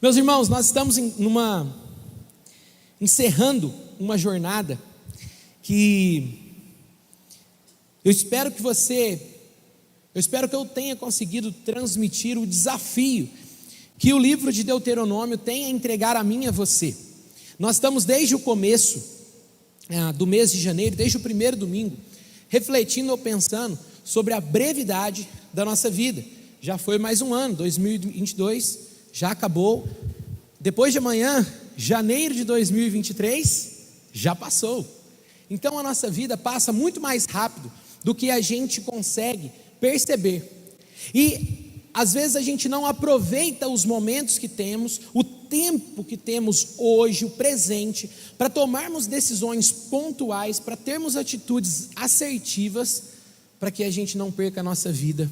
Meus irmãos, nós estamos encerrando uma jornada que eu espero que eu tenha conseguido transmitir o desafio que o livro de Deuteronômio tem a entregar a mim e a você. Nós estamos desde o começo do mês de janeiro, desde o primeiro domingo, refletindo ou pensando sobre a brevidade da nossa vida. Já foi mais um ano, 2022, já acabou. Depois de amanhã, janeiro de 2023, já passou. Então a nossa vida passa muito mais rápido do que a gente consegue perceber. E às vezes a gente não aproveita os momentos que temos, o tempo que temos hoje, o presente, para tomarmos decisões pontuais, para termos atitudes assertivas, para que a gente não perca a nossa vida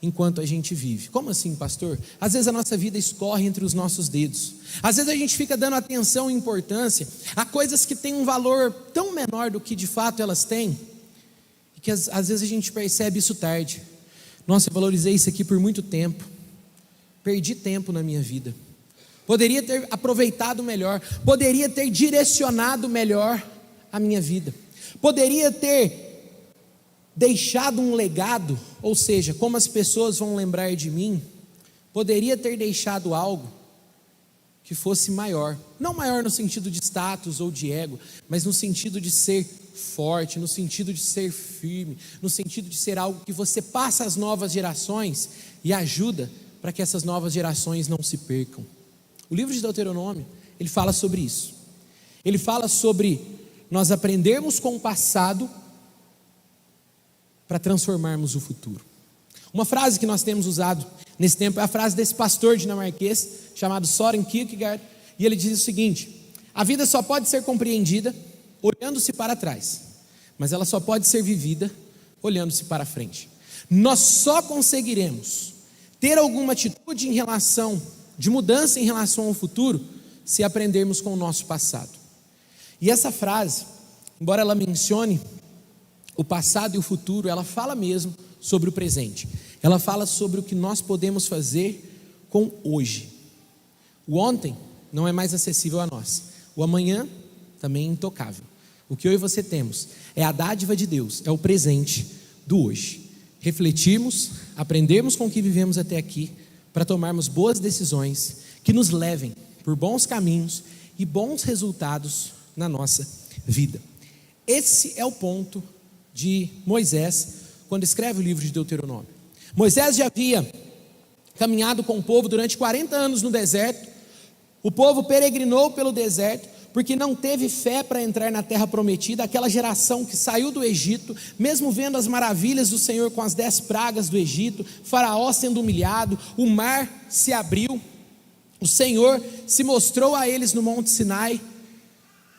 enquanto a gente vive. Como assim, pastor? Às vezes a nossa vida escorre entre os nossos dedos. Às vezes a gente fica dando atenção e importância a coisas que têm um valor tão menor do que de fato elas têm, e que às vezes a gente percebe isso tarde. Nossa, eu valorizei isso aqui por muito tempo, perdi tempo na minha vida, poderia ter aproveitado melhor, poderia ter direcionado melhor a minha vida, poderia ter deixado um legado, ou seja, como as pessoas vão lembrar de mim, poderia ter deixado algo que fosse maior, não maior no sentido de status ou de ego, mas no sentido de ser forte, no sentido de ser firme, no sentido de ser algo que você passa às novas gerações e ajuda para que essas novas gerações não se percam. O livro de Deuteronômio, ele fala sobre isso. Ele fala sobre nós aprendermos com o passado para transformarmos o futuro. Uma frase que nós temos usado nesse tempo é a frase desse pastor dinamarquês chamado Søren Kierkegaard, e ele diz o seguinte: a vida só pode ser compreendida olhando-se para trás, mas ela só pode ser vivida olhando-se para frente. Nós só conseguiremos ter alguma atitude de mudança em relação ao futuro, se aprendermos com o nosso passado. E essa frase, embora ela mencione o passado e o futuro, ela fala mesmo sobre o presente. Ela fala sobre o que nós podemos fazer com hoje. O ontem não é mais acessível a nós. O amanhã também é intocável. O que eu e você temos é a dádiva de Deus, é o presente do hoje. Refletirmos, aprendermos com o que vivemos até aqui, para tomarmos boas decisões que nos levem por bons caminhos e bons resultados na nossa vida. Esse é o ponto de Moisés quando escreve o livro de Deuteronômio. Moisés já havia caminhado com o povo durante 40 anos no deserto. O povo peregrinou pelo deserto porque não teve fé para entrar na terra prometida. Aquela geração que saiu do Egito, mesmo vendo as maravilhas do Senhor com as 10 pragas do Egito, Faraó sendo humilhado, o mar se abriu, o Senhor se mostrou a eles no Monte Sinai.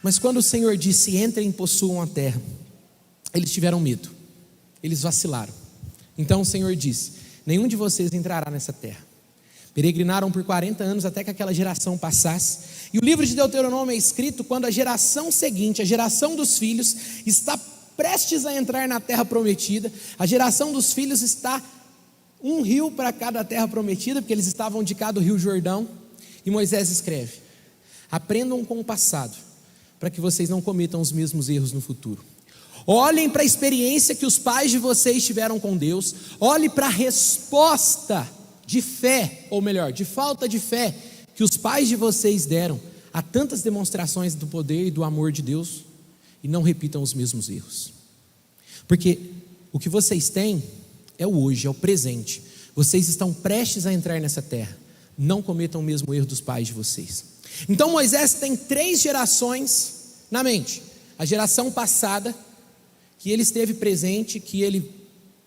Mas quando o Senhor disse: entrem e possuam a terra, eles tiveram medo, eles vacilaram. Então o Senhor disse: nenhum de vocês entrará nessa terra. Peregrinaram por 40 anos até que aquela geração passasse. E o livro de Deuteronômio é escrito quando a geração seguinte, a geração dos filhos, está prestes a entrar na terra prometida. A geração dos filhos está um rio para cada terra prometida, porque eles estavam de cá do rio Jordão. E Moisés escreve: aprendam com o passado, para que vocês não cometam os mesmos erros no futuro. Olhem para a experiência que os pais de vocês tiveram com Deus. Olhem para a resposta de fé, ou melhor, de falta de fé, que os pais de vocês deram a tantas demonstrações do poder e do amor de Deus, e não repitam os mesmos erros. Porque o que vocês têm é o hoje, é o presente. Vocês estão prestes a entrar nessa terra. Não cometam o mesmo erro dos pais de vocês. Então Moisés tem 3 gerações na mente: a geração passada, que ele esteve presente, que ele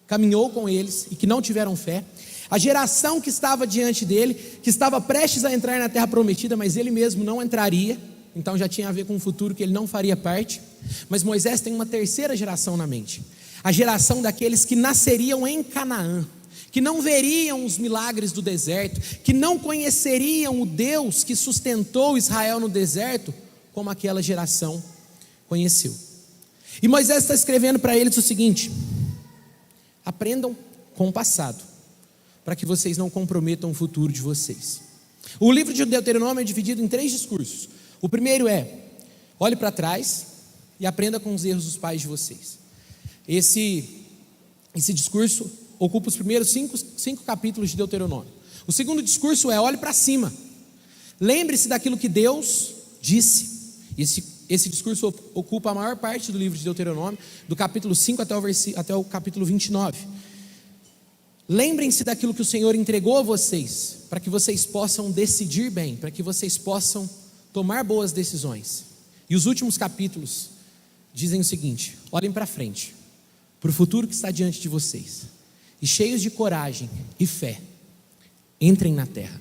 caminhou com eles e que não tiveram fé; a geração que estava diante dele, que estava prestes a entrar na terra prometida, mas ele mesmo não entraria, então já tinha a ver com um futuro que ele não faria parte. Mas Moisés tem uma 3ª geração na mente: a geração daqueles que nasceriam em Canaã, que não veriam os milagres do deserto, que não conheceriam o Deus que sustentou Israel no deserto, como aquela geração conheceu. E Moisés está escrevendo para eles o seguinte: aprendam com o passado, para que vocês não comprometam o futuro de vocês. O livro de Deuteronômio é dividido em 3 discursos. O primeiro é: olhe para trás e aprenda com os erros dos pais de vocês. Esse discurso ocupa os primeiros 5 capítulos de Deuteronômio. O segundo discurso é: olhe para cima, lembre-se daquilo que Deus disse. Esse discurso ocupa a maior parte do livro de Deuteronômio, do capítulo 5 até o capítulo 29. Lembrem-se daquilo que o Senhor entregou a vocês, para que vocês possam decidir bem, para que vocês possam tomar boas decisões. E os últimos capítulos dizem o seguinte: olhem para frente, para o futuro que está diante de vocês, e cheios de coragem e fé, entrem na terra,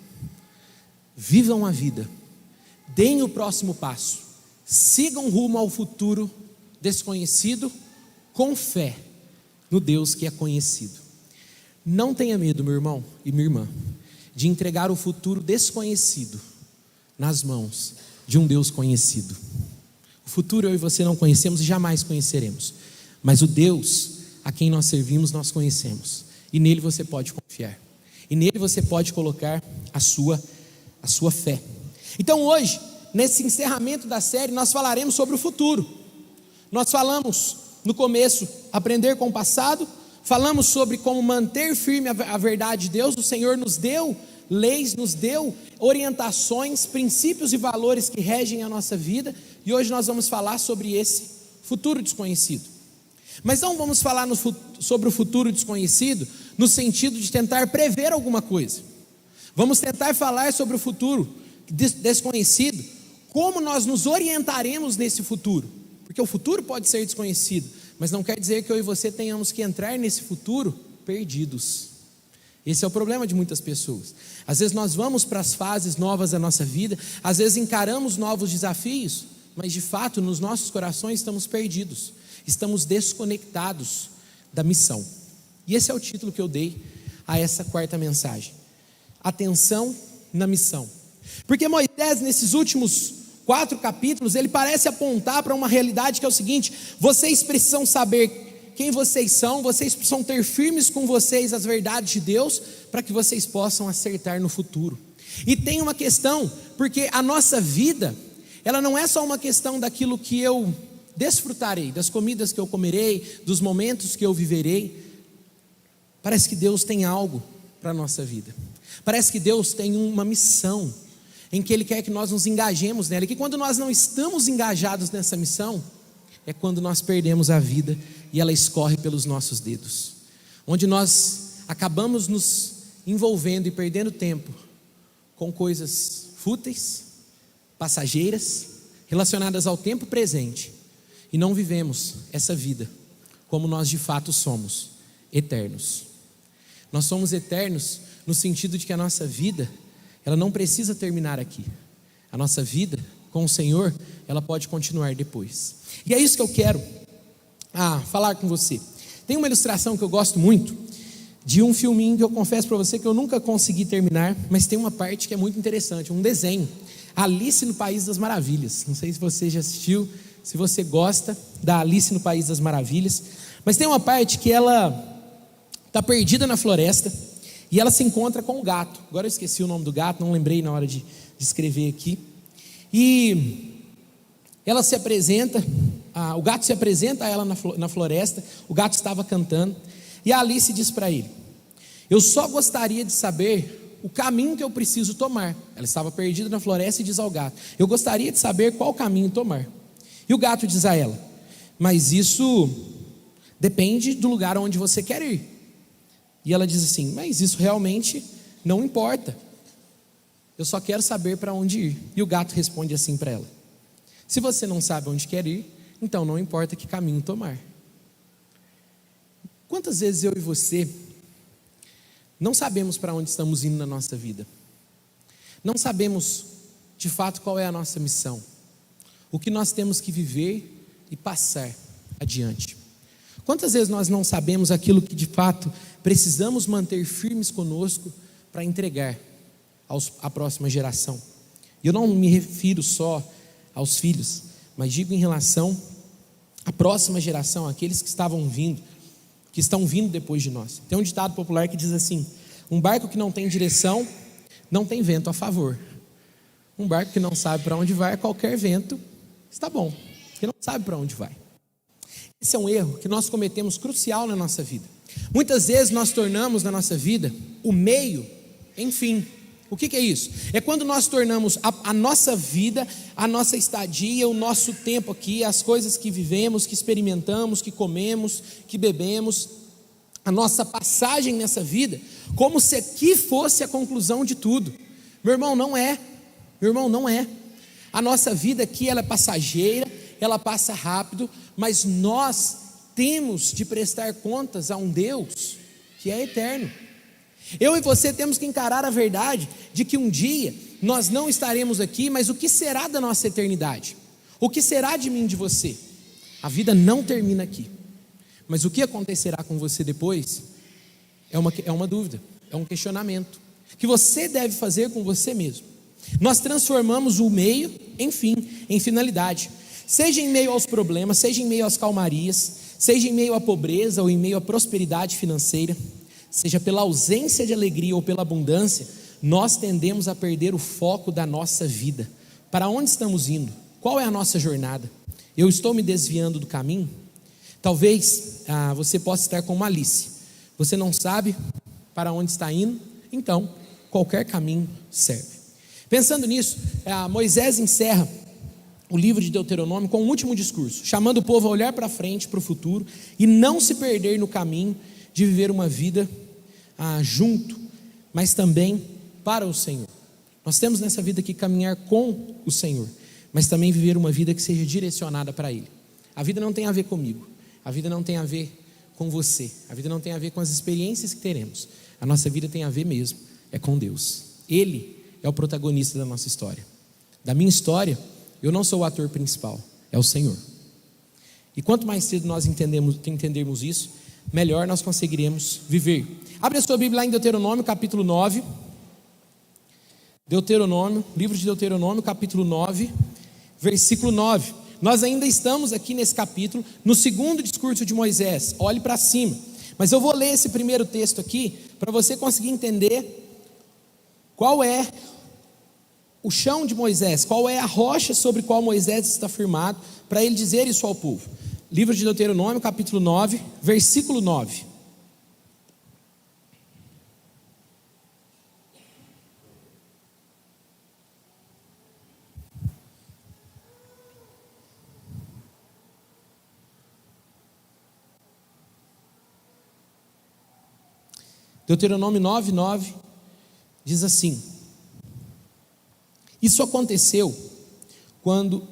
vivam a vida, deem o próximo passo, sigam rumo ao futuro desconhecido, com fé no Deus que é conhecido. Não tenha medo, meu irmão e minha irmã, de entregar o futuro desconhecido nas mãos de um Deus conhecido. O futuro eu e você não conhecemos e jamais conheceremos, mas o Deus a quem nós servimos nós conhecemos, e nele você pode confiar, e nele você pode colocar a sua fé. Então hoje, nesse encerramento da série, nós falaremos sobre o futuro. Nós falamos no começo, aprender com o passado, falamos sobre como manter firme a verdade de Deus. O Senhor nos deu leis, nos deu orientações, princípios e valores que regem a nossa vida, e hoje nós vamos falar sobre esse futuro desconhecido. Mas não vamos falar sobre o futuro desconhecido no sentido de tentar prever alguma coisa. Vamos tentar falar sobre o futuro desconhecido, como nós nos orientaremos nesse futuro, porque o futuro pode ser desconhecido, mas não quer dizer que eu e você tenhamos que entrar nesse futuro perdidos. Esse é o problema de muitas pessoas. Às vezes nós vamos para as fases novas da nossa vida, às vezes encaramos novos desafios, mas de fato nos nossos corações estamos perdidos, estamos desconectados da missão. E esse é o título que eu dei a essa 4ª mensagem: atenção na missão. Porque Moisés, nesses últimos 4 capítulos, ele parece apontar para uma realidade que é o seguinte: vocês precisam saber quem vocês são, vocês precisam ter firmes com vocês as verdades de Deus, para que vocês possam acertar no futuro. E tem uma questão, porque a nossa vida, ela não é só uma questão daquilo que eu desfrutarei, das comidas que eu comerei, dos momentos que eu viverei. Parece que Deus tem algo para a nossa vida, parece que Deus tem uma missão, em que Ele quer que nós nos engajemos nela, e que quando nós não estamos engajados nessa missão, é quando nós perdemos a vida, e ela escorre pelos nossos dedos, onde nós acabamos nos envolvendo e perdendo tempo com coisas fúteis, passageiras, relacionadas ao tempo presente, e não vivemos essa vida como nós de fato somos, eternos. Nós somos eternos no sentido de que a nossa vida, ela não precisa terminar aqui. A nossa vida com o Senhor, ela pode continuar depois. E é isso que eu quero falar com você. Tem uma ilustração que eu gosto muito, de um filminho que eu confesso para você que eu nunca consegui terminar, mas tem uma parte que é muito interessante, um desenho, Alice no País das Maravilhas. Não sei se você já assistiu, se você gosta da Alice no País das Maravilhas, mas tem uma parte que ela está perdida na floresta, e ela se encontra com o gato. Agora eu esqueci o nome do gato, não lembrei na hora de escrever aqui. E ela se apresenta, o gato se apresenta a ela na floresta. O gato estava cantando, e a Alice diz para ele: eu só gostaria de saber o caminho que eu preciso tomar. Ela estava perdida na floresta e diz ao gato: eu gostaria de saber qual caminho tomar. E o gato diz a ela: mas isso depende do lugar onde você quer ir. E ela diz assim: mas isso realmente não importa, eu só quero saber para onde ir. E o gato responde assim para ela: se você não sabe onde quer ir, então não importa que caminho tomar. Quantas vezes eu e você não sabemos para onde estamos indo na nossa vida? Não sabemos de fato qual é a nossa missão, o que nós temos que viver e passar adiante. Quantas vezes nós não sabemos aquilo que de fato precisamos manter firmes conosco para entregar à próxima geração? E eu não me refiro só aos filhos, mas digo em relação à próxima geração, aqueles que estão vindo depois de nós. Tem um ditado popular que diz assim: um barco que não tem direção não tem vento a favor. Um barco que não sabe para onde vai, qualquer vento está bom, porque não sabe para onde vai. Esse é um erro que nós cometemos crucial na nossa vida. Muitas vezes nós tornamos na nossa vida o meio, enfim. O que é isso? É quando nós tornamos a nossa vida, a nossa estadia, o nosso tempo aqui, as coisas que vivemos, que experimentamos, que comemos, que bebemos, a nossa passagem nessa vida, como se aqui fosse a conclusão de tudo. Meu irmão, não é. Meu irmão, não é. A nossa vida aqui, ela é passageira, ela passa rápido, mas nós temos de prestar contas a um Deus que é eterno. Eu e você temos que encarar a verdade de que um dia nós não estaremos aqui, mas o que será da nossa eternidade? O que será de mim e de você? A vida não termina aqui, mas o que acontecerá com você depois é uma dúvida, é um questionamento que você deve fazer com você mesmo. Nós transformamos o meio em fim, em finalidade, seja em meio aos problemas, seja em meio às calmarias, seja em meio à pobreza ou em meio à prosperidade financeira, seja pela ausência de alegria ou pela abundância, nós tendemos a perder o foco da nossa vida. Para onde estamos indo? Qual é a nossa jornada? Eu estou me desviando do caminho? Talvez você possa estar com malícia. Você não sabe para onde está indo? Então, qualquer caminho serve. Pensando nisso, Moisés encerra o livro de Deuteronômio com um último discurso, chamando o povo a olhar para frente, para o futuro, e não se perder no caminho de viver uma vida junto, mas também para o Senhor. Nós temos nessa vida que caminhar com o Senhor, mas também viver uma vida que seja direcionada para Ele. A vida não tem a ver comigo, a vida não tem a ver com você, a vida não tem a ver com as experiências que teremos. A nossa vida tem a ver mesmo, é com Deus. Ele é o protagonista da nossa história. Da minha história, eu não sou o ator principal, é o Senhor. E quanto mais cedo nós entendermos isso, melhor nós conseguiremos viver. Abre a sua Bíblia lá em Deuteronômio, capítulo 9. Deuteronômio, livro de Deuteronômio, capítulo 9, versículo 9. Nós ainda estamos aqui nesse capítulo, no segundo discurso de Moisés. Olhe para cima. Mas eu vou ler esse primeiro texto aqui, para você conseguir entender qual é o chão de Moisés, qual é a rocha sobre qual Moisés está firmado, para ele dizer isso ao povo. Livro de Deuteronômio, capítulo 9, versículo 9. Deuteronômio 9, 9 diz assim: Isso aconteceu quando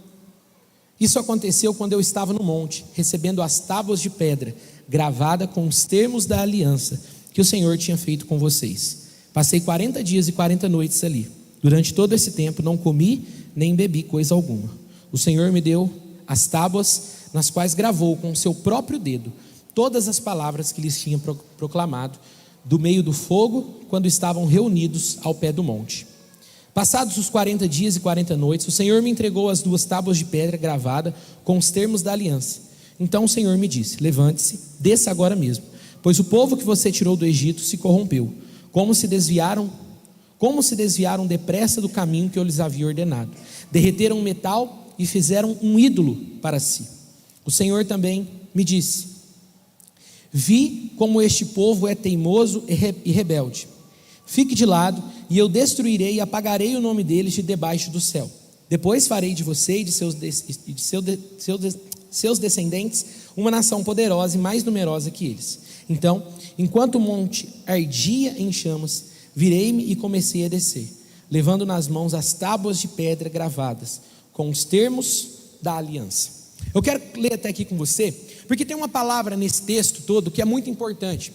eu estava no monte, recebendo as tábuas de pedra, gravada com os termos da aliança que o Senhor tinha feito com vocês. Passei 40 dias e 40 noites ali. Durante todo esse tempo não comi nem bebi coisa alguma. O Senhor me deu as tábuas, nas quais gravou com o seu próprio dedo todas as palavras que lhes tinha proclamado, do meio do fogo, quando estavam reunidos ao pé do monte. Passados os 40 dias e 40 noites, o Senhor me entregou as 2 tábuas de pedra gravada com os termos da aliança. Então o Senhor me disse: levante-se, desça agora mesmo, pois o povo que você tirou do Egito se corrompeu, como se desviaram depressa do caminho que eu lhes havia ordenado. Derreteram o metal e fizeram um ídolo para si. O Senhor também me disse: vi como este povo é teimoso e rebelde. Fique de lado, e eu destruirei e apagarei o nome deles de debaixo do céu. Depois farei de você e de seus descendentes uma nação poderosa e mais numerosa que eles. Então, enquanto o monte ardia em chamas, virei-me e comecei a descer, levando nas mãos as tábuas de pedra gravadas com os termos da aliança. Eu quero ler até aqui com você, porque tem uma palavra nesse texto todo que é muito importante.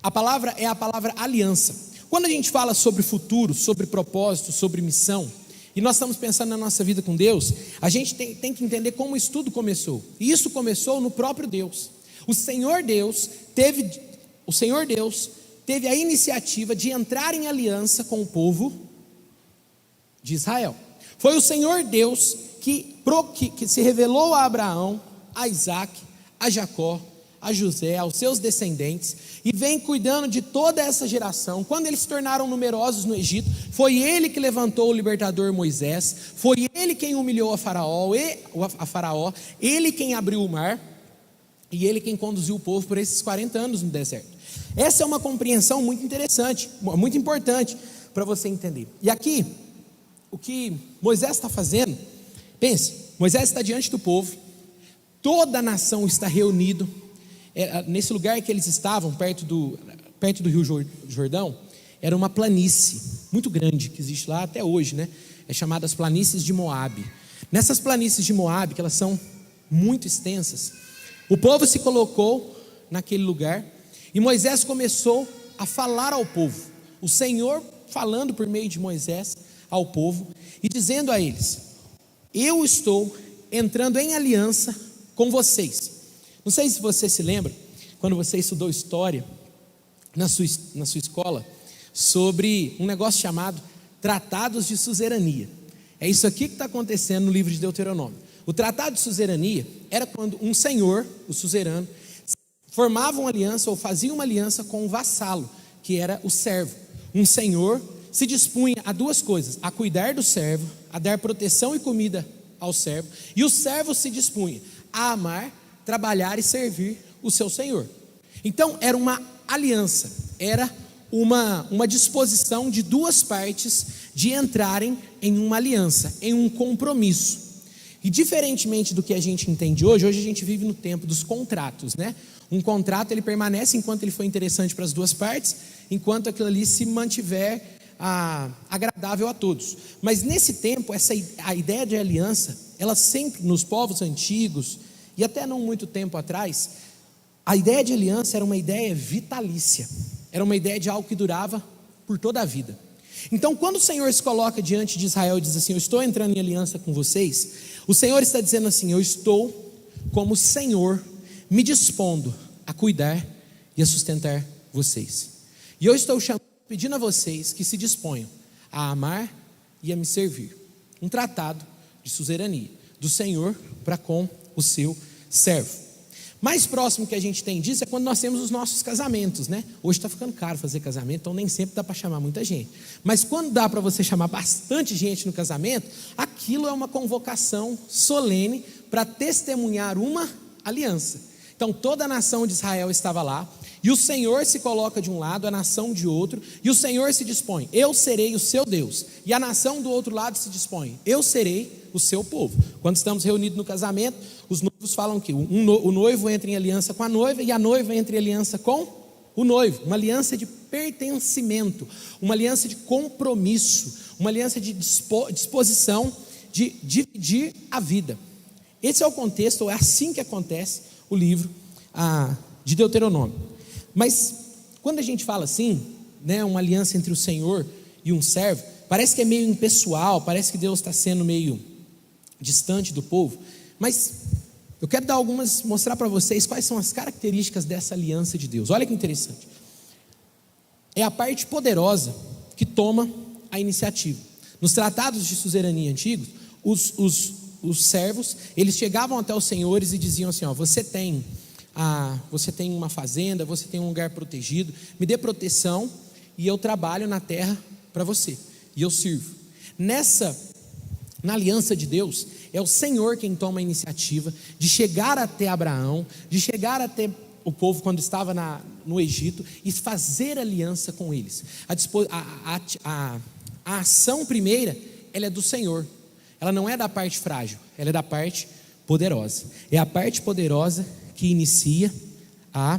A palavra é a palavra aliança. Quando a gente fala sobre futuro, sobre propósito, sobre missão, e nós estamos pensando na nossa vida com Deus, a gente tem que entender como isso tudo começou. E isso começou no próprio Deus. O Senhor Deus teve a iniciativa de entrar em aliança com o povo de Israel. Foi o Senhor Deus que se revelou a Abraão, a Isaac, a Jacó, a José, aos seus descendentes, e vem cuidando de toda essa geração. Quando eles se tornaram numerosos no Egito, foi ele que levantou o libertador Moisés, foi ele quem humilhou a Faraó, ele quem abriu o mar, e ele quem conduziu o povo por esses 40 anos no deserto. Essa é uma compreensão muito interessante, muito importante para você entender. E aqui, o que Moisés está fazendo, pense, Moisés está diante do povo, toda a nação está reunida, nesse lugar que eles estavam, perto do rio Jordão, era uma planície muito grande, que existe lá até hoje, né? É chamada as planícies de Moabe. Nessas planícies de Moabe, que elas são muito extensas, o povo se colocou naquele lugar, e Moisés começou a falar ao povo, o Senhor falando por meio de Moisés ao povo, e dizendo a eles: eu estou entrando em aliança com vocês. Não sei se você se lembra, quando você estudou história na sua escola, sobre um negócio chamado Tratados de Suzerania. É isso aqui que está acontecendo no livro de Deuteronômio. O Tratado de Suzerania era quando um senhor, o suzerano, formava uma aliança ou fazia uma aliança com um vassalo, que era o servo. Um senhor se dispunha a duas coisas: a cuidar do servo, a dar proteção e comida ao servo, e o servo se dispunha a amar, trabalhar e servir o seu senhor. Então era uma aliança, era uma disposição de duas partes de entrarem em uma aliança, em um compromisso. E diferentemente do que a gente entende hoje a gente vive no tempo dos contratos, né? Um contrato, ele permanece enquanto ele for interessante para as duas partes, enquanto aquilo ali se mantiver agradável a todos. Mas nesse tempo, a ideia de aliança, ela sempre, nos povos antigos, e até não muito tempo atrás, a ideia de aliança era uma ideia vitalícia, era uma ideia de algo que durava por toda a vida. Então, quando o Senhor se coloca diante de Israel e diz assim: eu estou entrando em aliança com vocês, o Senhor está dizendo assim: eu estou como Senhor me dispondo a cuidar e a sustentar vocês, e eu estou pedindo a vocês que se disponham a amar e a me servir. Um tratado de suzerania do Senhor para com o seu servo. Mais próximo que a gente tem disso é quando nós temos os nossos casamentos, né? Hoje está ficando caro fazer casamento, então nem sempre dá para chamar muita gente. Mas quando dá para você chamar bastante gente no casamento, aquilo é uma convocação solene para testemunhar uma aliança. Então toda a nação de Israel estava lá, e o Senhor se coloca de um lado, a nação de outro, e o Senhor se dispõe: eu serei o seu Deus. E a nação do outro lado se dispõe: eu serei o seu povo. Quando estamos reunidos no casamento, os noivos falam que o noivo entra em aliança com a noiva, e a noiva entra em aliança com o noivo. Uma aliança de pertencimento, uma aliança de compromisso, uma aliança de disposição de dividir a vida. Esse é o contexto, é assim que acontece o livro de Deuteronômio. Mas quando a gente fala assim, né, uma aliança entre o Senhor e um servo, parece que é meio impessoal, parece que Deus está sendo meio distante do povo. Mas eu quero mostrar para vocês quais são as características dessa aliança de Deus. Olha que interessante. É a parte poderosa que toma a iniciativa. Nos tratados de suzerania antigos, os servos, eles chegavam até os senhores e diziam assim: ó, você tem uma fazenda, você tem um lugar protegido, me dê proteção e eu trabalho na terra para você, e eu sirvo. Na aliança de Deus, é o Senhor quem toma a iniciativa de chegar até Abraão, de chegar até o povo quando estava no Egito, e fazer aliança com eles. A ação primeira, ela é do Senhor, ela não é da parte frágil, ela é da parte poderosa. É a parte poderosa que inicia a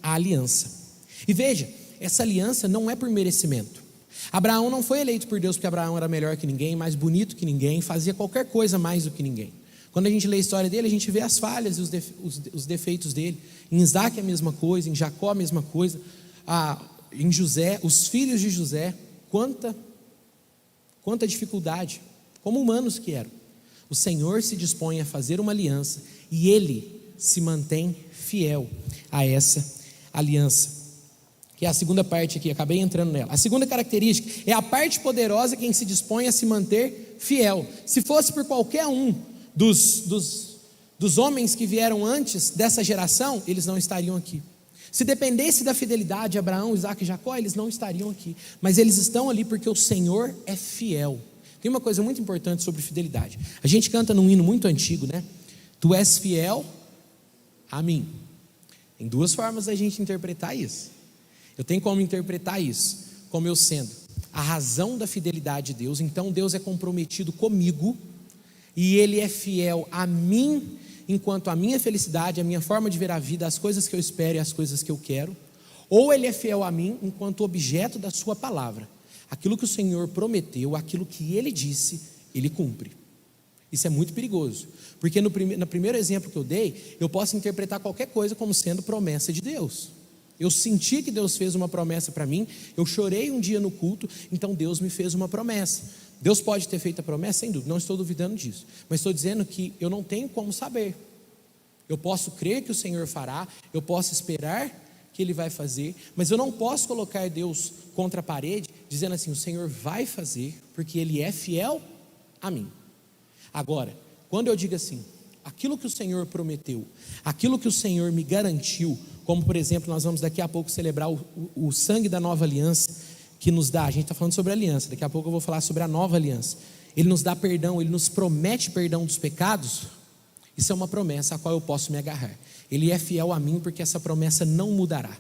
aliança. E veja, essa aliança não é por merecimento. Abraão não foi eleito por Deus porque Abraão era melhor que ninguém, mais bonito que ninguém, fazia qualquer coisa mais do que ninguém. Quando a gente lê a história dele, a gente vê as falhas e os defeitos dele. Em Isaac é a mesma coisa, em Jacó a mesma coisa, em José, os filhos de José, quanta dificuldade, como humanos que eram. O Senhor se dispõe a fazer uma aliança, e Ele se mantém fiel a essa aliança, que é a segunda parte aqui, acabei entrando nela. A segunda característica é a parte poderosa quem se dispõe a se manter fiel. Se fosse por qualquer um dos dos homens que vieram antes dessa geração, eles não estariam aqui. Se dependesse da fidelidade de Abraão, Isaac e Jacó, eles não estariam aqui. Mas eles estão ali porque o Senhor é fiel. Tem uma coisa muito importante sobre fidelidade. A gente canta num hino muito antigo, né? Tu és fiel a mim. Tem duas formas da gente interpretar isso. Eu tenho como interpretar isso como eu sendo a razão da fidelidade de Deus. Então Deus é comprometido comigo e Ele é fiel a mim, enquanto a minha felicidade, a minha forma de ver a vida, as coisas que eu espero e as coisas que eu quero. Ou Ele é fiel a mim enquanto objeto da sua palavra. Aquilo que o Senhor prometeu, aquilo que Ele disse, Ele cumpre. Isso é muito perigoso, porque no primeiro exemplo que eu dei, eu posso interpretar qualquer coisa como sendo promessa de Deus. Eu senti que Deus fez uma promessa para mim, eu chorei um dia no culto, então Deus me fez uma promessa. Deus pode ter feito a promessa, sem dúvida, não estou duvidando disso, mas estou dizendo que eu não tenho como saber. Eu posso crer que o Senhor fará, eu posso esperar que Ele vai fazer, mas eu não posso colocar Deus contra a parede, dizendo assim, o Senhor vai fazer, porque Ele é fiel a mim. Agora, quando eu digo assim, aquilo que o Senhor prometeu, aquilo que o Senhor me garantiu, como por exemplo, nós vamos daqui a pouco celebrar o sangue da nova aliança, que nos dá, a gente está falando sobre aliança, daqui a pouco eu vou falar sobre a nova aliança, Ele nos dá perdão, Ele nos promete perdão dos pecados, isso é uma promessa a qual eu posso me agarrar, Ele é fiel a mim porque essa promessa não mudará.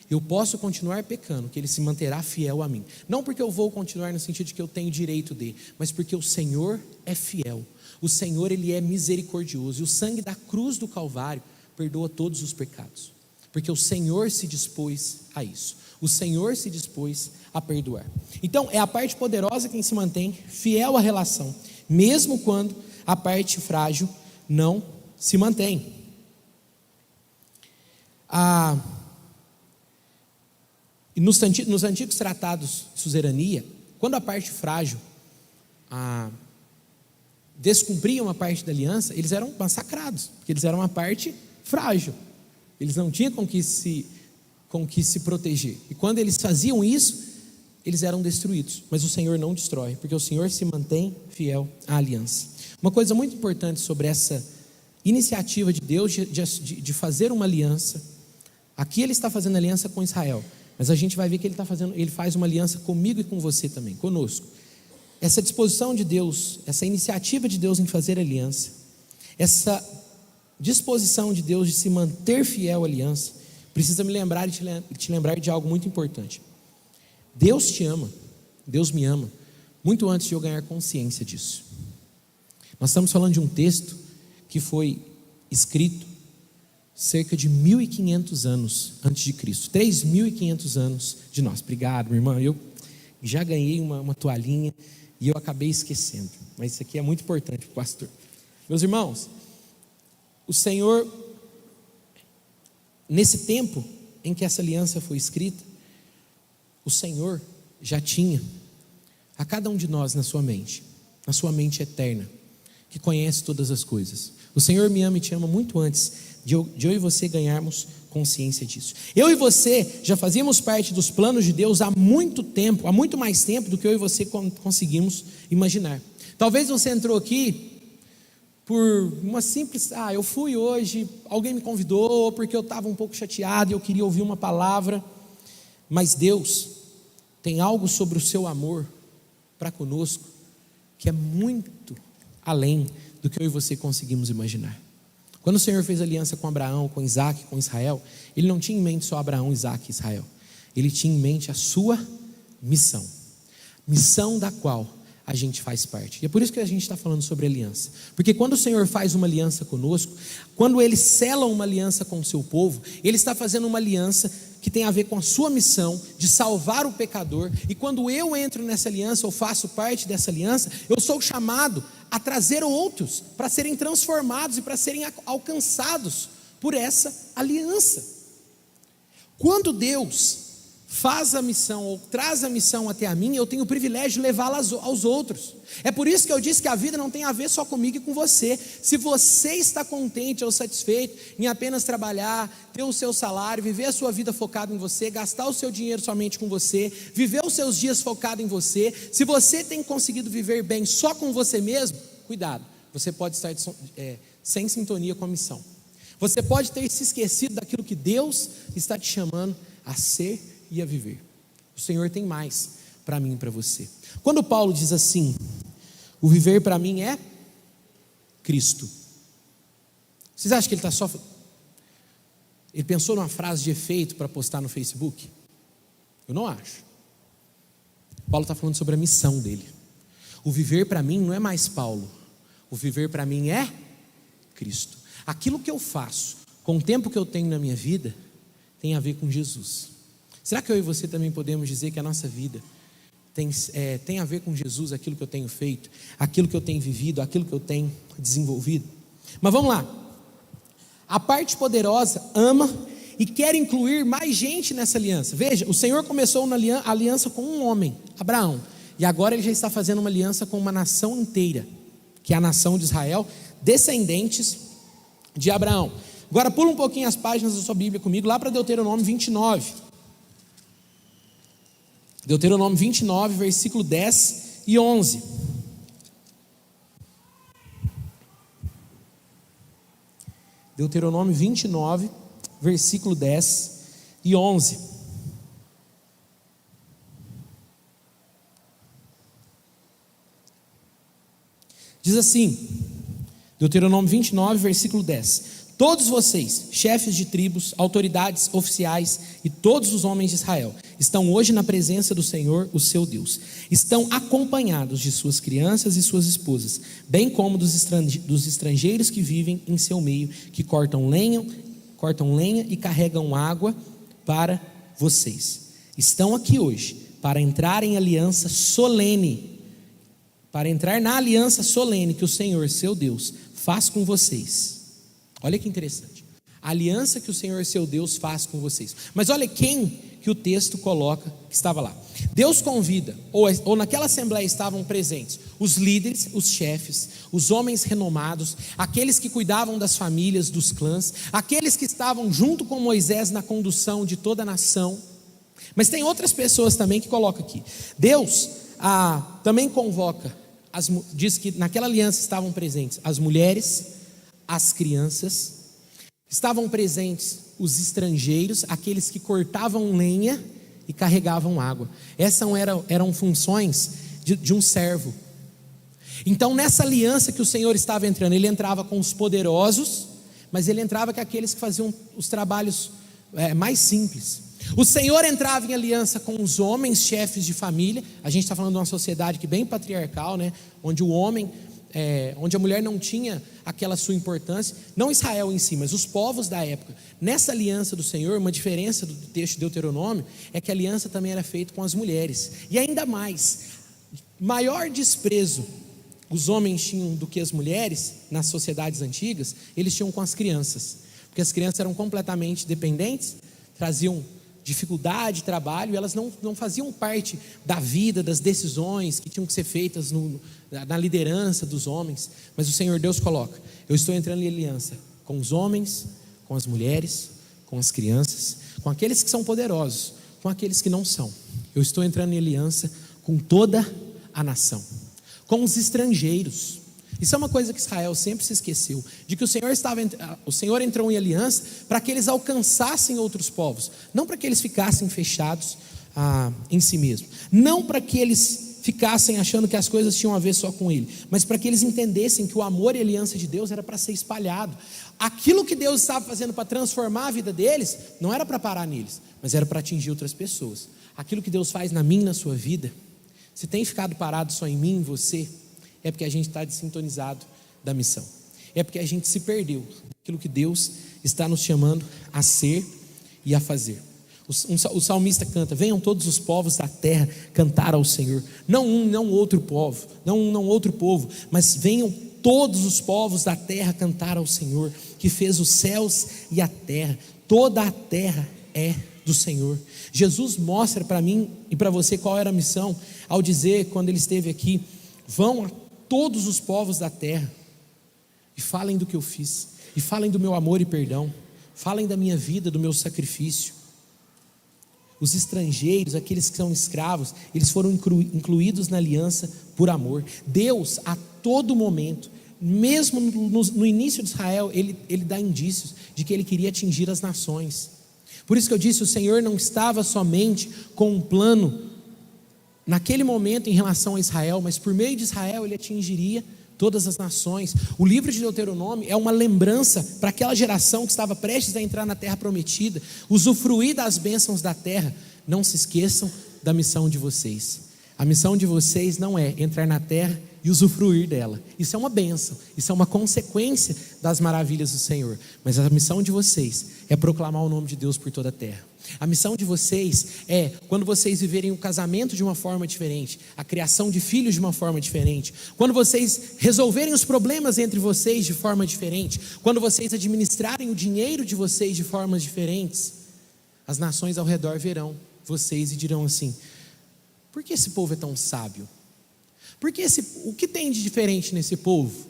Eu posso continuar pecando, que Ele se manterá fiel a mim, não porque eu vou continuar no sentido de que eu tenho direito de, mas porque o Senhor é fiel. O Senhor, Ele é misericordioso, e o sangue da cruz do Calvário perdoa todos os pecados, porque o Senhor se dispôs a isso, o Senhor se dispôs a perdoar. Então é a parte poderosa quem se mantém fiel à relação, mesmo quando a parte frágil não se mantém. Nos antigos tratados de suzerania, quando a parte frágil descumpria uma parte da aliança, eles eram massacrados, porque eles eram uma parte frágil, eles não tinham com que se proteger, e quando eles faziam isso, eles eram destruídos, mas o Senhor não destrói, porque o Senhor se mantém fiel à aliança. Uma coisa muito importante sobre essa iniciativa de Deus de fazer uma aliança, aqui Ele está fazendo aliança com Israel, mas a gente vai ver que Ele faz uma aliança comigo e com você também, conosco. Essa disposição de Deus, essa iniciativa de Deus em fazer aliança, essa disposição de Deus de se manter fiel à aliança, precisa me lembrar e te lembrar de algo muito importante. Deus te ama, Deus me ama, muito antes de eu ganhar consciência disso. Nós estamos falando de um texto que foi escrito cerca de 1.500 anos antes de Cristo, 3.500 anos de nós. Obrigado, minha irmã, eu já ganhei uma toalhinha e eu acabei esquecendo, mas isso aqui é muito importante para o pastor. Meus irmãos, o Senhor, nesse tempo em que essa aliança foi escrita, o Senhor já tinha a cada um de nós na sua mente eterna, que conhece todas as coisas. O Senhor me ama e te ama muito antes de eu e você ganharmos consciência disso. Eu e você já fazíamos parte dos planos de Deus há muito tempo, há muito mais tempo do que eu e você conseguimos imaginar. Talvez você entrou aqui por uma simples, eu fui hoje, alguém me convidou, porque eu estava um pouco chateado e eu queria ouvir uma palavra, mas Deus tem algo sobre o seu amor para conosco, que é muito além do que eu e você conseguimos imaginar. Quando o Senhor fez aliança com Abraão, com Isaac, com Israel, Ele não tinha em mente só Abraão, Isaac e Israel. Ele tinha em mente a sua missão da qual a gente faz parte. E é por isso que a gente está falando sobre aliança. Porque quando o Senhor faz uma aliança conosco, quando Ele sela uma aliança com o seu povo, Ele está fazendo uma aliança que tem a ver com a sua missão de salvar o pecador. E quando eu entro nessa aliança, ou faço parte dessa aliança, eu sou chamado a trazer outros para serem transformados e para serem alcançados por essa aliança. Quando Deus faz a missão ou traz a missão até a mim, eu tenho o privilégio de levá-la aos outros. É por isso que eu disse que a vida não tem a ver só comigo e com você. Se você está contente ou satisfeito em apenas trabalhar, ter o seu salário, viver a sua vida focado em você, gastar o seu dinheiro somente com você, viver os seus dias focado em você, se você tem conseguido viver bem só com você mesmo, cuidado, você pode estar sem sintonia com a missão. Você pode ter se esquecido daquilo que Deus está te chamando a ser e a viver. O Senhor tem mais para mim e para você. Quando Paulo diz assim, o viver para mim é Cristo. Vocês acham que ele está só... Ele pensou numa frase de efeito para postar no Facebook? Eu não acho. Paulo está falando sobre a missão dele. O viver para mim não é mais Paulo. O viver para mim é Cristo. Aquilo que eu faço com o tempo que eu tenho na minha vida tem a ver com Jesus. Será que eu e você também podemos dizer que a nossa vida tem a ver com Jesus, aquilo que eu tenho feito, aquilo que eu tenho vivido, aquilo que eu tenho desenvolvido? Mas vamos lá. A parte poderosa ama e quer incluir mais gente nessa aliança. Veja, o Senhor começou uma aliança com um homem, Abraão, e agora ele já está fazendo uma aliança com uma nação inteira, que é a nação de Israel, descendentes de Abraão. Agora pula um pouquinho as páginas da sua Bíblia comigo, lá para Deuteronômio 29. Deuteronômio 29, versículo 10 e 11. Deuteronômio 29, versículo 10 e 11. Diz assim, Deuteronômio 29, versículo 10: todos vocês, chefes de tribos, autoridades, oficiais e todos os homens de Israel, estão hoje na presença do Senhor, o seu Deus. Estão acompanhados de suas crianças e suas esposas, bem como dos estrangeiros que vivem em seu meio, que cortam lenha e carregam água para vocês. Estão aqui hoje para entrar em aliança solene, para entrar na aliança solene que o Senhor, seu Deus, faz com vocês. Olha que interessante, a aliança que o Senhor, seu Deus, faz com vocês. Mas olha quem que o texto coloca que estava lá. Deus convida, ou naquela assembleia estavam presentes os líderes, os chefes, os homens renomados, aqueles que cuidavam das famílias, dos clãs, aqueles que estavam junto com Moisés na condução de toda a nação. Mas tem outras pessoas também que coloca aqui. Deus também convoca, diz que naquela aliança estavam presentes as mulheres, as crianças, estavam presentes os estrangeiros, aqueles que cortavam lenha e carregavam água. Essas eram funções de um servo. Então nessa aliança que o Senhor estava entrando, ele entrava com os poderosos, mas ele entrava com aqueles que faziam os trabalhos mais simples. O Senhor entrava em aliança com os homens, chefes de família. A gente está falando de uma sociedade que bem patriarcal, né? Onde o homem... onde a mulher não tinha aquela sua importância, não Israel em si, mas os povos da época. Nessa aliança do Senhor, uma diferença do texto de Deuteronômio é que a aliança também era feita com as mulheres. E ainda mais, maior desprezo os homens tinham do que as mulheres nas sociedades antigas, eles tinham com as crianças, porque as crianças eram completamente dependentes, traziam dificuldade, trabalho, e elas não faziam parte da vida, das decisões que tinham que ser feitas na liderança dos homens. Mas o Senhor Deus coloca: eu estou entrando em aliança com os homens, com as mulheres, com as crianças, com aqueles que são poderosos, com aqueles que não são. Eu estou entrando em aliança com toda a nação, com os estrangeiros. Isso é uma coisa que Israel sempre se esqueceu, de que o Senhor entrou em aliança para que eles alcançassem outros povos, não para que eles ficassem fechados em si mesmos, não para que eles ficassem achando que as coisas tinham a ver só com ele, mas para que eles entendessem que o amor e a aliança de Deus era para ser espalhado. Aquilo que Deus estava fazendo para transformar a vida deles, não era para parar neles, mas era para atingir outras pessoas. Aquilo que Deus faz na minha e na sua vida, se tem ficado parado só em mim, em você, é porque a gente está desintonizado da missão, é porque a gente se perdeu daquilo que Deus está nos chamando a ser e a fazer. O salmista canta: venham todos os povos da terra cantar ao Senhor, não outro povo, mas venham todos os povos da terra cantar ao Senhor, que fez os céus e a terra. Toda a terra é do Senhor. Jesus mostra para mim e para você qual era a missão, ao dizer, quando ele esteve aqui: vão a todos os povos da terra e falem do que eu fiz, e falem do meu amor e perdão, falem da minha vida, do meu sacrifício. Os estrangeiros, aqueles que são escravos, eles foram incluídos na aliança por amor. Deus a todo momento mesmo no início de Israel, ele dá indícios de que ele queria atingir as nações. Por isso que eu disse, o Senhor não estava somente com um plano naquele momento em relação a Israel, mas por meio de Israel ele atingiria todas as nações. O livro de Deuteronômio é uma lembrança para aquela geração que estava prestes a entrar na terra prometida, usufruir das bênçãos da terra. Não se esqueçam da missão de vocês. A missão de vocês não é entrar na terra e usufruir dela. Isso é uma bênção, isso é uma consequência das maravilhas do Senhor. Mas a missão de vocês é proclamar o nome de Deus por toda a terra. A missão de vocês é, quando vocês viverem o casamento de uma forma diferente, a criação de filhos de uma forma diferente, quando vocês resolverem os problemas entre vocês de forma diferente, quando vocês administrarem o dinheiro de vocês de formas diferentes, as nações ao redor verão vocês e dirão assim: por que esse povo é tão sábio? Porque o que tem de diferente nesse povo?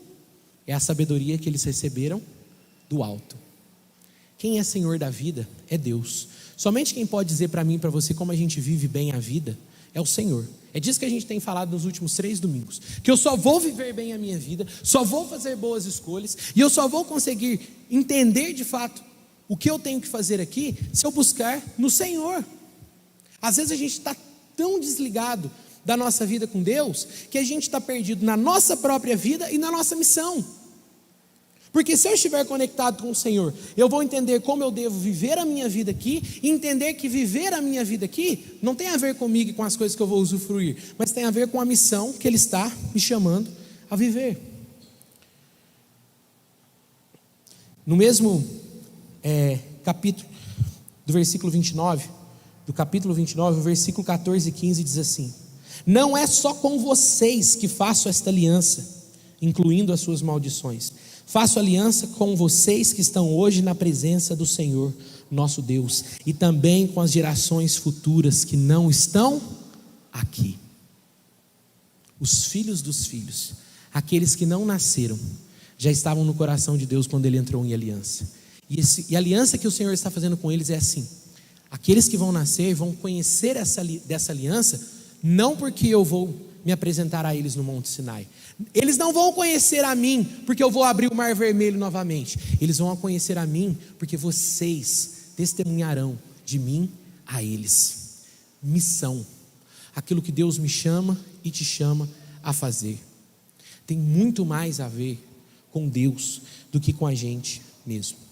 É a sabedoria que eles receberam do alto. Quem é Senhor da vida é Deus. Somente quem pode dizer para mim e para você como a gente vive bem a vida é o Senhor. É disso que a gente tem falado nos últimos 3 domingos, que eu só vou viver bem a minha vida, só vou fazer boas escolhas, e eu só vou conseguir entender de fato o que eu tenho que fazer aqui, se eu buscar no Senhor. Às vezes a gente está tão desligado da nossa vida com Deus, que a gente está perdido na nossa própria vida e na nossa missão. Porque se eu estiver conectado com o Senhor, eu vou entender como eu devo viver a minha vida aqui, e entender que viver a minha vida aqui não tem a ver comigo e com as coisas que eu vou usufruir, mas tem a ver com a missão que Ele está me chamando a viver. No mesmo capítulo do versículo 29, do capítulo 29, o versículo 14 e 15 diz assim: não é só com vocês que faço esta aliança, incluindo as suas maldições. Faço aliança com vocês que estão hoje na presença do Senhor, nosso Deus, e também com as gerações futuras que não estão aqui. Os filhos dos filhos, aqueles que não nasceram, já estavam no coração de Deus quando Ele entrou em aliança. E a aliança que o Senhor está fazendo com eles é assim: aqueles que vão nascer vão conhecer dessa aliança, não porque eu vou me apresentar a eles no Monte Sinai. Eles não vão conhecer a mim porque eu vou abrir o Mar Vermelho novamente. Eles vão conhecer a mim porque vocês testemunharão de mim a eles. Missão, aquilo que Deus me chama e te chama a fazer, tem muito mais a ver com Deus do que com a gente mesmo.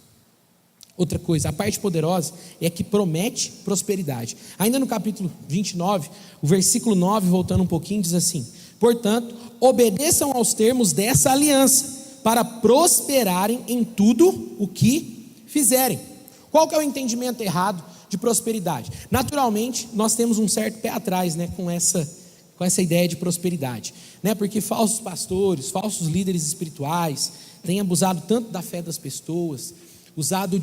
Outra coisa, a parte poderosa é que promete prosperidade. Ainda no capítulo 29, o versículo 9, voltando um pouquinho, diz assim: portanto, obedeçam aos termos dessa aliança, para prosperarem em tudo o que fizerem. Qual que é o entendimento errado de prosperidade? Naturalmente, nós temos um certo pé atrás, com essa ideia de prosperidade, porque falsos pastores, falsos líderes espirituais têm abusado tanto da fé das pessoas, usado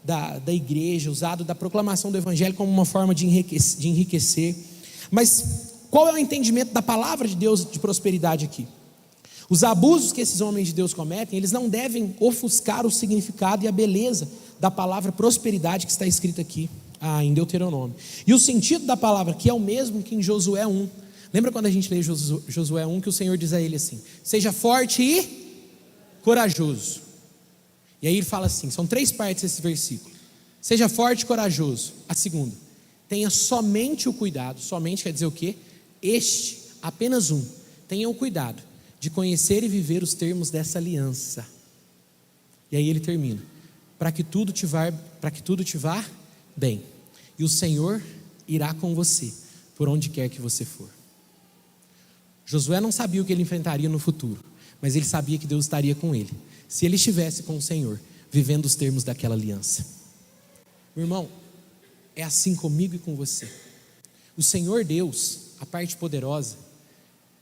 da igreja, usado da proclamação do evangelho como uma forma de enriquecer. Mas qual é o entendimento da palavra de Deus de prosperidade aqui? Os abusos que esses homens de Deus cometem, eles não devem ofuscar o significado e a beleza da palavra prosperidade que está escrita aqui em Deuteronômio. E o sentido da palavra aqui é o mesmo que em Josué 1. Lembra quando a gente lê Josué 1, que o Senhor diz a ele assim: seja forte e corajoso. E aí ele fala assim, são 3 partes desse versículo: seja forte e corajoso. A segunda, tenha somente o cuidado. Somente quer dizer o quê? Apenas um. Tenha o cuidado de conhecer e viver os termos dessa aliança. E aí ele termina: para que tudo te vá bem, e o Senhor irá com você por onde quer que você for. Josué não sabia o que ele enfrentaria no futuro, mas ele sabia que Deus estaria com ele, se ele estivesse com o Senhor, vivendo os termos daquela aliança. Meu irmão, é assim comigo e com você. O Senhor Deus, a parte poderosa,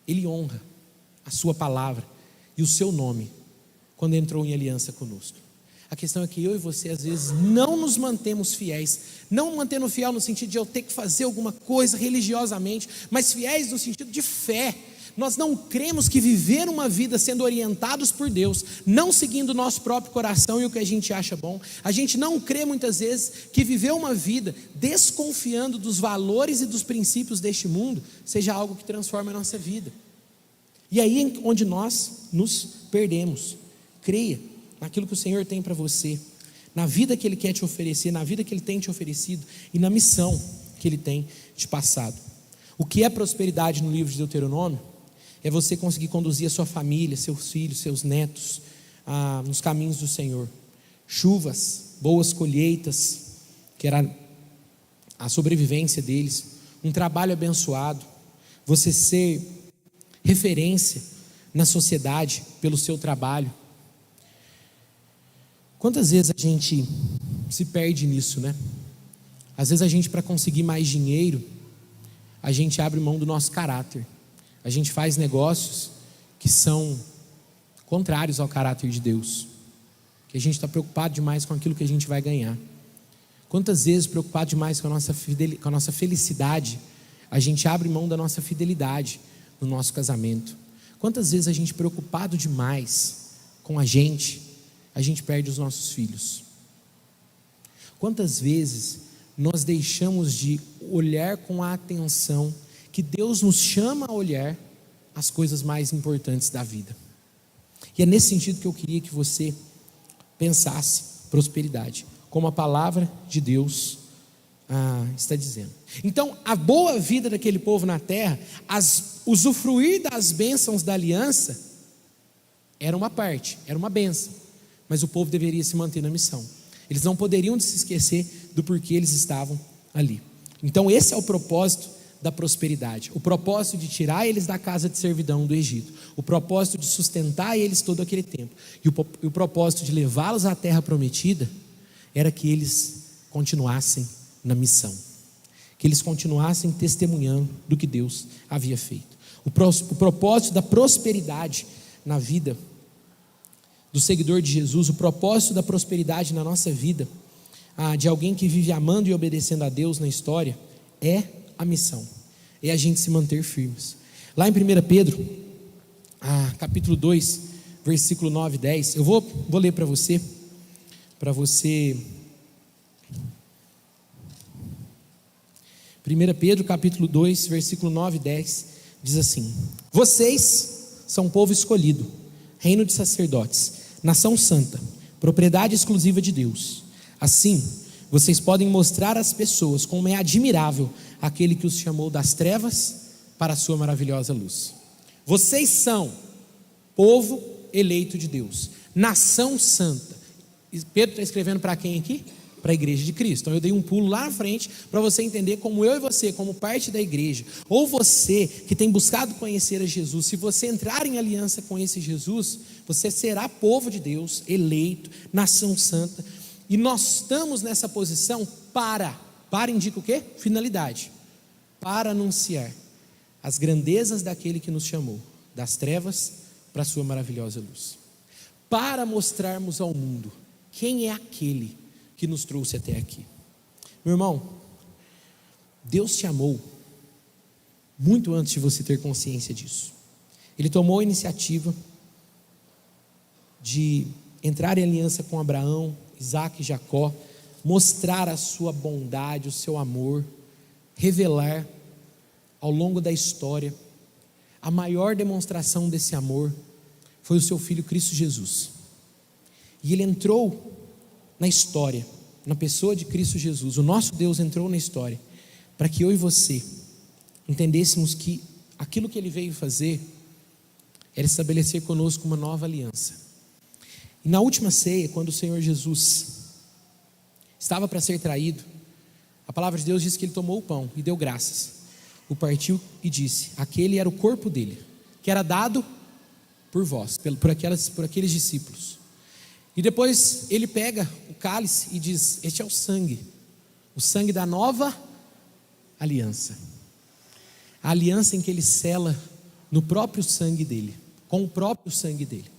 Ele honra a sua palavra e o seu nome quando entrou em aliança conosco. A questão é que eu e você às vezes não nos mantemos fiéis, não mantendo fiel no sentido de eu ter que fazer alguma coisa religiosamente, mas fiéis no sentido de fé. Nós não cremos que viver uma vida sendo orientados por Deus, não seguindo o nosso próprio coração e o que a gente acha bom. A gente não crê muitas vezes que viver uma vida desconfiando dos valores e dos princípios deste mundo seja algo que transforma a nossa vida. E aí onde nós nos perdemos. Creia naquilo que o Senhor tem para você, na vida que Ele quer te oferecer, na vida que Ele tem te oferecido e na missão que Ele tem te passado. O que é prosperidade no livro de Deuteronômio? É você conseguir conduzir a sua família, seus filhos, seus netos nos caminhos do Senhor. Chuvas, boas colheitas, que era a sobrevivência deles, um trabalho abençoado, você ser referência na sociedade pelo seu trabalho. Quantas vezes a gente se perde nisso, né? Às vezes a gente, para conseguir mais dinheiro, a gente abre mão do nosso caráter. A gente faz negócios que são contrários ao caráter de Deus, que a gente está preocupado demais com aquilo que a gente vai ganhar. Quantas vezes, preocupado demais com a nossa felicidade, a gente abre mão da nossa fidelidade no nosso casamento. Quantas vezes a gente, preocupado demais com a gente perde os nossos filhos. Quantas vezes nós deixamos de olhar com a atenção que Deus nos chama a olhar as coisas mais importantes da vida. E é nesse sentido que eu queria que você pensasse prosperidade, como a palavra de Deus está dizendo. Então, a boa vida daquele povo na terra, usufruir das bênçãos da aliança, era uma parte, era uma bênção, mas o povo deveria se manter na missão. Eles não poderiam se esquecer do porquê eles estavam ali. Então esse é o propósito da prosperidade, o propósito de tirar eles da casa de servidão do Egito, o propósito de sustentar eles todo aquele tempo, e o propósito de levá-los à terra prometida, era que eles continuassem na missão, que eles continuassem testemunhando do que Deus havia feito. O propósito da prosperidade na vida do seguidor de Jesus, o propósito da prosperidade na nossa vida, de alguém que vive amando e obedecendo a Deus na história, é a missão, é a gente se manter firmes. Lá em 1 Pedro, capítulo 2, versículo 9 e 10, eu vou ler para você, 1 Pedro capítulo 2, versículo 9 e 10, diz assim: vocês são povo escolhido, reino de sacerdotes, nação santa, propriedade exclusiva de Deus. Assim, vocês podem mostrar às pessoas como é admirável aquele que os chamou das trevas para a sua maravilhosa luz. Vocês são povo eleito de Deus, nação santa. Pedro está escrevendo para quem aqui? Para a igreja de Cristo. Então eu dei um pulo lá na frente para você entender como eu e você, como parte da igreja, ou você que tem buscado conhecer a Jesus, se você entrar em aliança com esse Jesus, você será povo de Deus, eleito, nação santa. E nós estamos nessa posição para indica o quê? Finalidade, para anunciar as grandezas daquele que nos chamou das trevas para a sua maravilhosa luz, para mostrarmos ao mundo quem é aquele que nos trouxe até aqui. Meu irmão, Deus te amou muito antes de você ter consciência disso. Ele tomou a iniciativa de entrar em aliança com Abraão, Isaac e Jacó, mostrar a sua bondade, o seu amor, revelar ao longo da história. A maior demonstração desse amor foi o seu filho Cristo Jesus. E ele entrou na história, na pessoa de Cristo Jesus. O nosso Deus entrou na história para que eu e você entendêssemos que aquilo que ele veio fazer era estabelecer conosco uma nova aliança. E na última ceia, quando o Senhor Jesus estava para ser traído, a palavra de Deus diz que ele tomou o pão e deu graças, o partiu e disse: aquele era o corpo dele, que era dado por vós, por aqueles discípulos. E depois ele pega o cálice e diz: este é o sangue da nova aliança, a aliança em que ele sela no próprio sangue dele, com o próprio sangue dele,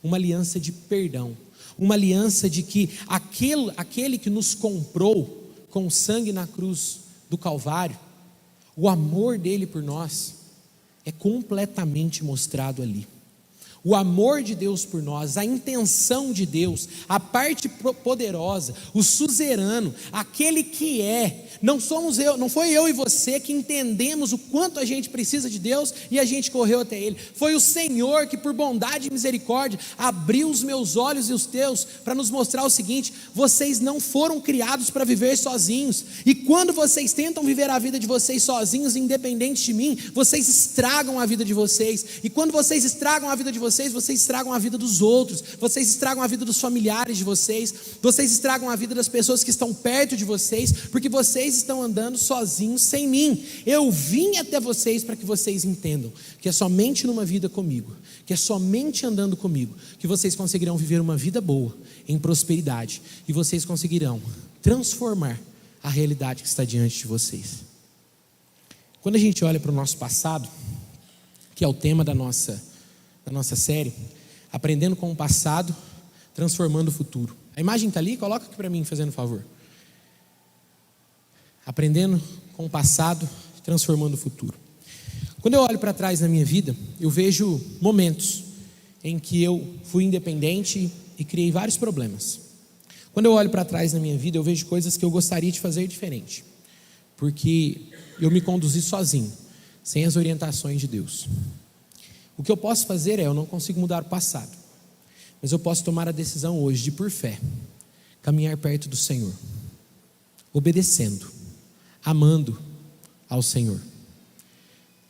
uma aliança de perdão, uma aliança de que aquele que nos comprou com o sangue na cruz do Calvário, o amor dele por nós é completamente mostrado ali. O amor de Deus por nós, a intenção de Deus, a parte poderosa, o suzerano, aquele que não foi eu e você que entendemos o quanto a gente precisa de Deus e a gente correu até Ele. Foi o Senhor que, por bondade e misericórdia, abriu os meus olhos e os teus para nos mostrar o seguinte: vocês não foram criados para viver sozinhos, e quando vocês tentam viver a vida de vocês sozinhos, independente de mim, vocês estragam a vida de vocês, e quando vocês estragam a vida de vocês estragam a vida dos outros, vocês estragam a vida dos familiares de vocês estragam a vida das pessoas que estão perto de vocês, porque vocês estão andando sozinhos sem mim. Eu vim até vocês para que vocês entendam que é somente numa vida comigo, que é somente andando comigo, que vocês conseguirão viver uma vida boa, em prosperidade, e vocês conseguirão transformar a realidade que está diante de vocês. Quando a gente olha para o nosso passado, que é o tema da nossa série, aprendendo com o passado, transformando o futuro. A imagem está ali? Coloca aqui para mim, fazendo um favor. Aprendendo com o passado, transformando o futuro. Quando eu olho para trás na minha vida, eu vejo momentos em que eu fui independente e criei vários problemas. Quando eu olho para trás na minha vida, eu vejo coisas que eu gostaria de fazer diferente, porque eu me conduzi sozinho, sem as orientações de Deus. O que eu posso fazer eu não consigo mudar o passado, mas eu posso tomar a decisão hoje de, por fé, caminhar perto do Senhor, obedecendo, amando ao Senhor,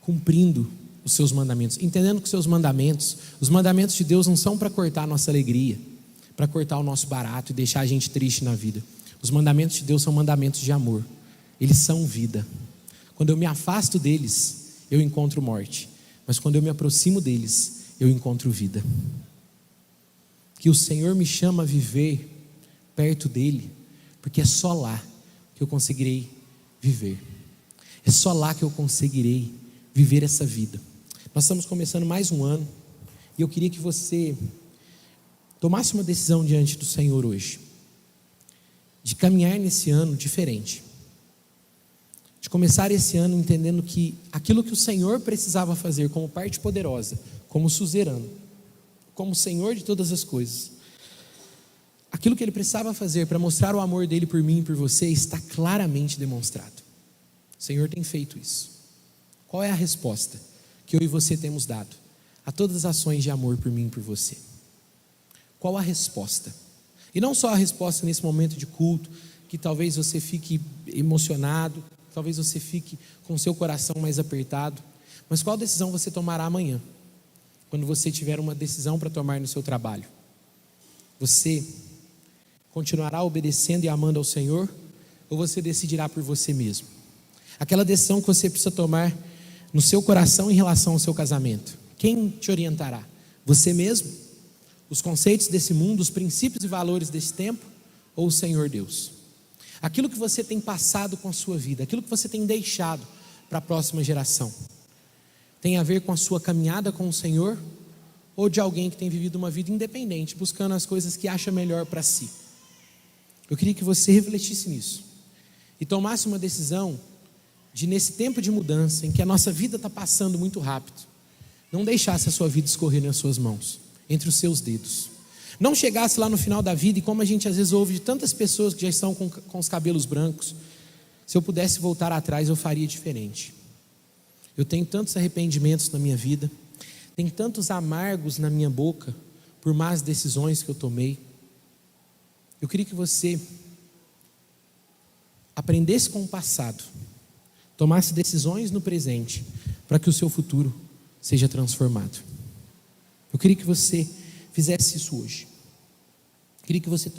cumprindo os seus mandamentos, entendendo que os mandamentos de Deus não são para cortar a nossa alegria, para cortar o nosso barato e deixar a gente triste na vida. Os mandamentos de Deus são mandamentos de amor, eles são vida. Quando eu me afasto deles, eu encontro morte. Mas quando eu me aproximo deles, eu encontro vida. Que o Senhor me chama a viver perto dEle, porque é só lá que eu conseguirei viver. É só lá que eu conseguirei viver essa vida. Nós estamos começando mais um ano, e eu queria que você tomasse uma decisão diante do Senhor hoje, de caminhar nesse ano diferente. De começar esse ano entendendo que aquilo que o Senhor precisava fazer como parte poderosa, como suzerano, como Senhor de todas as coisas, aquilo que Ele precisava fazer para mostrar o amor dEle por mim e por você, está claramente demonstrado. O Senhor tem feito isso. Qual é a resposta que eu e você temos dado a todas as ações de amor por mim e por você? Qual a resposta? E não só a resposta nesse momento de culto, que talvez você fique emocionado, talvez você fique com o seu coração mais apertado, mas qual decisão você tomará amanhã, quando você tiver uma decisão para tomar no seu trabalho? Você continuará obedecendo e amando ao Senhor, ou você decidirá por você mesmo? Aquela decisão que você precisa tomar no seu coração em relação ao seu casamento, quem te orientará? Você mesmo? Os conceitos desse mundo, os princípios e valores desse tempo, ou o Senhor Deus? Aquilo que você tem passado com a sua vida, aquilo que você tem deixado para a próxima geração, tem a ver com a sua caminhada com o Senhor, ou de alguém que tem vivido uma vida independente, buscando as coisas que acha melhor para si? Eu queria que você refletisse nisso e tomasse uma decisão de, nesse tempo de mudança, em que a nossa vida está passando muito rápido, não deixasse a sua vida escorrer nas suas mãos, entre os seus dedos. Não chegasse lá no final da vida, e como a gente às vezes ouve de tantas pessoas que já estão com os cabelos brancos, se eu pudesse voltar atrás eu faria diferente. Eu tenho tantos arrependimentos na minha vida, tem tantos amargos na minha boca por más decisões que eu tomei. Eu queria que você aprendesse com o passado, tomasse decisões no presente, para que o seu futuro seja transformado. Eu queria que você fizesse isso hoje. Eu queria que você